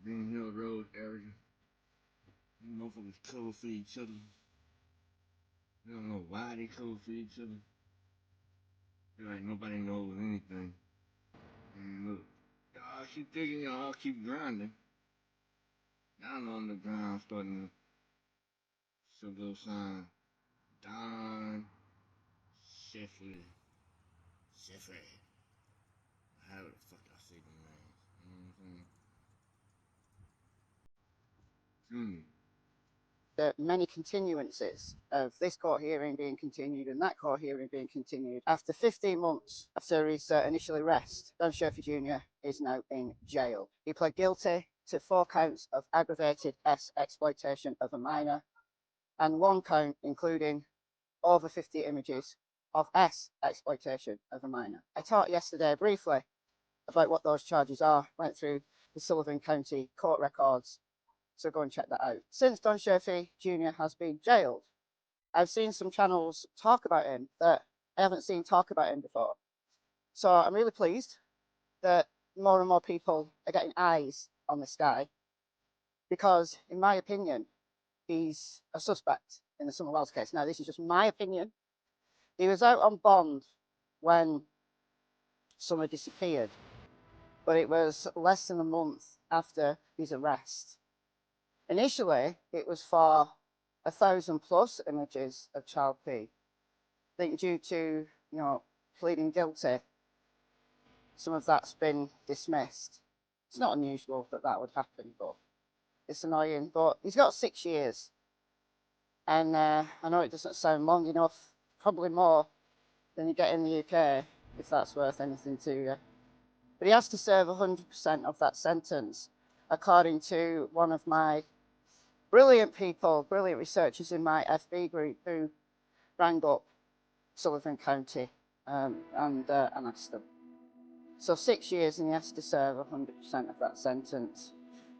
Green Hill Road area. You motherfuckers cover for each other. You don't know why they cover for each other. Feel like nobody knows anything. And look, y'all keep digging, y'all keep grinding. Down on the ground starting to show little sign. Don Sheffley. Sheffley. However the fuck I say them names. You know what I'm saying? Many continuances of this court hearing being continued and that court hearing being continued. After 15 months after his initial arrest, Don Sherfy Jr. is now in jail. He pled guilty to 4 counts of aggravated exploitation of a minor and 1 count including over 50 images of exploitation of a minor. I talked yesterday briefly about what those charges are, went through the Sullivan County court records, so go and check that out. Since Don Sherfy Jr. has been jailed, I've seen some channels talk about him that I haven't seen talk about him before. So I'm really pleased that more and more people are getting eyes on this guy, because in my opinion, he's a suspect in the Summer Wells case. Now, this is just my opinion. He was out on bond when Summer disappeared, but it was less than a month after his arrest. Initially, it was for 1,000+ images of child P. I think due to, pleading guilty, some of that's been dismissed. It's not unusual that that would happen, but it's annoying. But he's got 6 years. And I know it doesn't sound long enough, probably more than you get in the UK, if that's worth anything to you. But he has to serve 100% of that sentence, according to one of my brilliant researchers in my FB group who rang up Sullivan County and asked them. So 6 years, and he has to serve 100% of that sentence.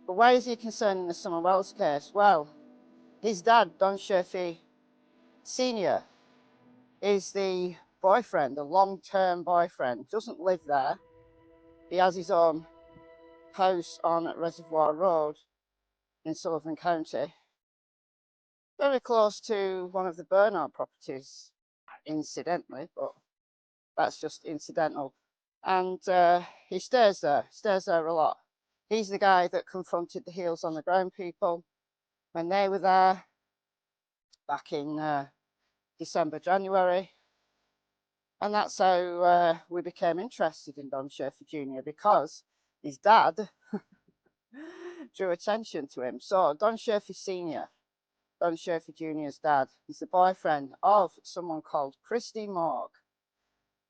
But why is he concerned in the Summer Wells case? Well, his dad, Don Sherfy Sr., is the boyfriend, the long-term boyfriend. Doesn't live there. He has his own house on Reservoir Road in Sullivan County, very close to one of the burnout properties, incidentally, but that's just incidental. And he stays there a lot. He's the guy that confronted the Heels on the Ground people when they were there back in December, January. And that's how we became interested in Don Sherfy Jr., because his dad drew attention to him. So Don Sherfy Sr., Don Sherfy Jr.'s dad, is the boyfriend of someone called Christy Morg,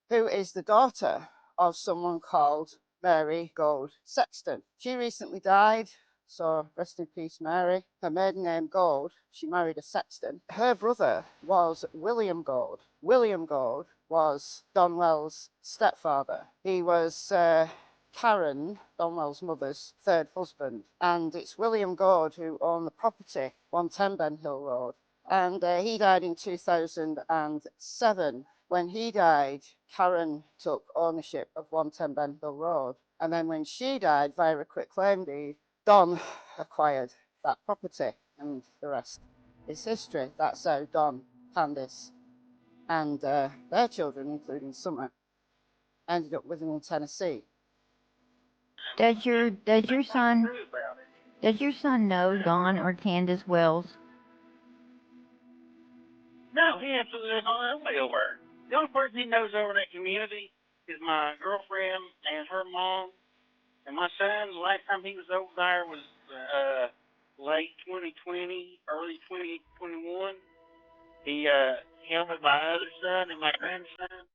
who is the daughter of someone called Mary Gold Sexton. She recently died, so rest in peace, Mary. Her maiden name Gold, she married a Sexton. Her brother was William Gold. William Gold was Donwell's stepfather. He was Karen, Donwell's mother's 3rd husband. And it's William Gold who owned the property, 110 Ben Hill Road. And he died in 2007. When he died, Karen took ownership of 110 Ben Hill Road. And then when she died, via a quitclaim deed, Don acquired that property, and the rest is history. That's how Don, Candice, and their children, including Summer, ended up living in Tennessee. Does your son know Don or Candace Wells? No, he absolutely doesn't know nobody over there. The only person he knows over in that community is my girlfriend and her mom. And my son, the last time he was over there was late 2020, early 2021. Him and my other son and my grandson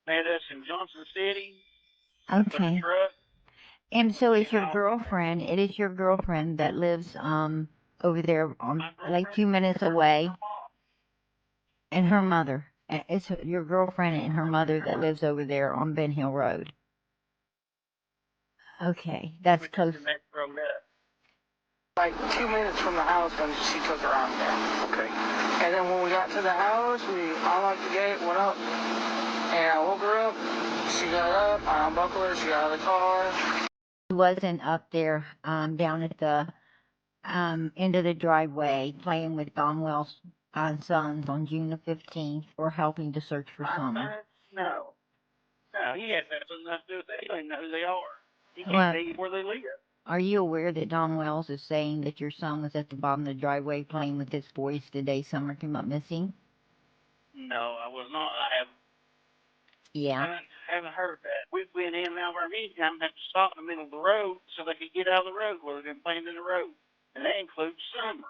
met us in Johnson City. Okay. And so it's your girlfriend. It is your girlfriend that lives over there, like 2 minutes away, and her mother. It's your girlfriend and her mother that lives over there on Ben Hill Road. Okay, that's close. Like 2 minutes from the house when she took her out there. Okay. And then when we got to the house, I unlocked the gate, went up, and I woke her up. She got up, I unbuckled her, she got out of the car. wasn't up there down at the end of the driveway playing with Donwell's sons on June the 15th or helping to search for Summer. No. No, he has absolutely nothing to do with that. He don't even know who they are. He can't Well, tell you where they live. are you aware that Don Wells is saying that your son was at the bottom of the driveway playing with his boys the day Summer came up missing? No, I was not. I Yeah. haven't heard that. We've been in and out of our meeting time and had to stop in the middle of the road so they could get out of the road where they've been playing in the road. And that includes Summer,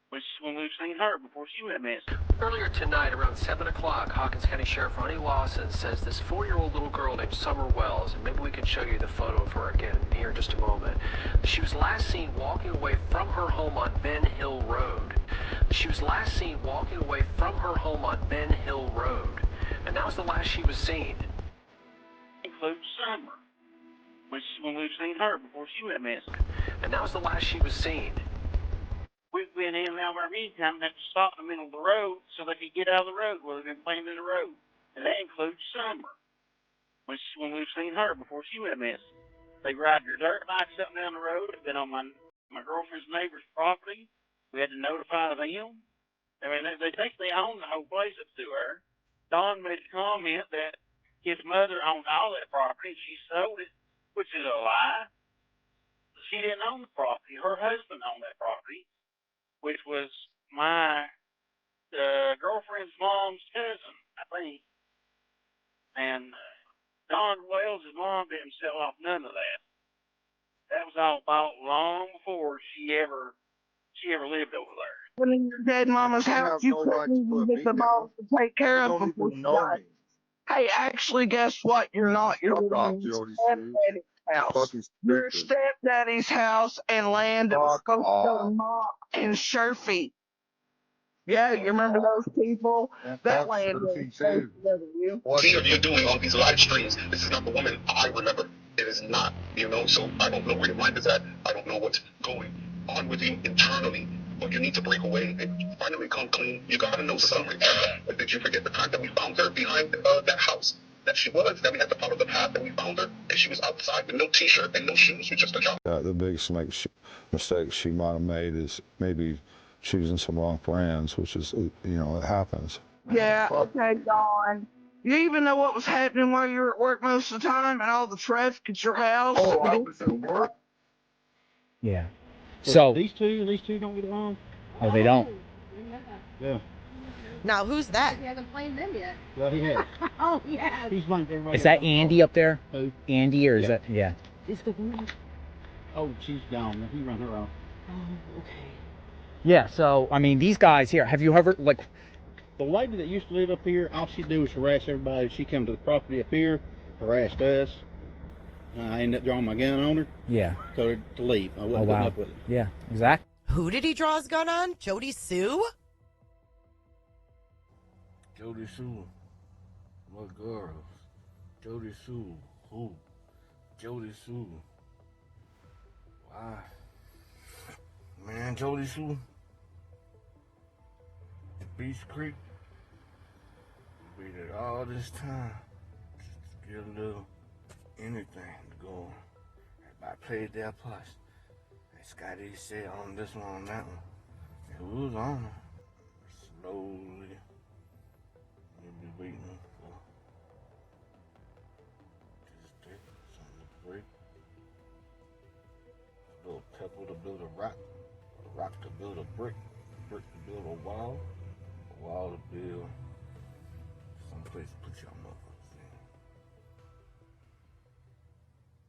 which is when we've seen her before she went missing. Earlier tonight, around 7 o'clock, Hawkins County Sheriff Ronnie Lawson says this 4-year-old little girl named Summer Wells, and maybe we can show you the photo of her again here in just a moment. She was last seen walking away from her home on Ben Hill Road. She was last seen walking away from her home on Ben Hill Road. And that was the last she was seen. Includes Summer, which is when we've seen her before she went missing. And that was the last she was seen. We've been in and out of our meeting time and had to stop in the middle of the road so they could get out of the road where they've been playing in the road. And that includes Summer, which is when we've seen her before she went missing. They ride their dirt bikes up and down the road. They've been on my girlfriend's neighbor's property. We had to notify them. I mean, they think they own the whole place up to her. Don made a comment that his mother owned all that property and she sold it, which is a lie. She didn't own the property. Her husband owned that property, which was my girlfriend's mom's cousin, I think. And Don Wells' mom didn't sell off none of that. That was all bought long before she ever lived over there. When in your dead mama's house, you couldn't even get the balls to take care of before she died. Hey, actually, guess what? You're not. You're living in stepdaddy's house. Your stepdaddy's house and land that was supposed to go to Mom and Sherfy. Yeah, you remember those people? That land was supposed to go to you. What you're doing on these live streams, this is not the woman I remember. It is not, so I don't know where your mind is at. I don't know what's going on with you internally, but you need to break away and finally come clean. You gotta know something. Did you forget the time that we found her behind that house? That we had to follow the path that we found her, and she was outside with no t-shirt and no shoes, with just a jump. The biggest mistake she might have made is maybe choosing some wrong friends, which is, it happens. Yeah, okay, Dawn. You even know what was happening while you were at work most of the time and all the traffic at your house? Oh, I was at work. Yeah. So these two don't get along. Oh, they don't. Yeah. Now who's that? He hasn't played them yet. Well, he has. Oh, yeah. He's one of everybody. Is that Andy up there? Who? Andy, or is that? Yeah. Is the woman? Oh, she's gone. He run her off. Oh, okay. Yeah. So I mean, these guys here. Have you ever the lady that used to live up here? All she do was harass everybody. She come to the property up here, harassed us. I ended up drawing my gun on her. Yeah. Told her to leave. I wasn't putting up with it. Yeah. Exactly. Who did he draw his gun on? Jody Sue? Jody Sue. What girls? Jody Sue. Who? Jody Sue. Why? Man, Jody Sue. Beach Creek. We waited all this time just to get a little anything to go on. Everybody played their plus. And Scotty said on this one, on that one. And we was on it. Slowly. We'll be waiting for this day, something to break. A little pebble to build a rock to build a brick to build a wall to build someplace to put your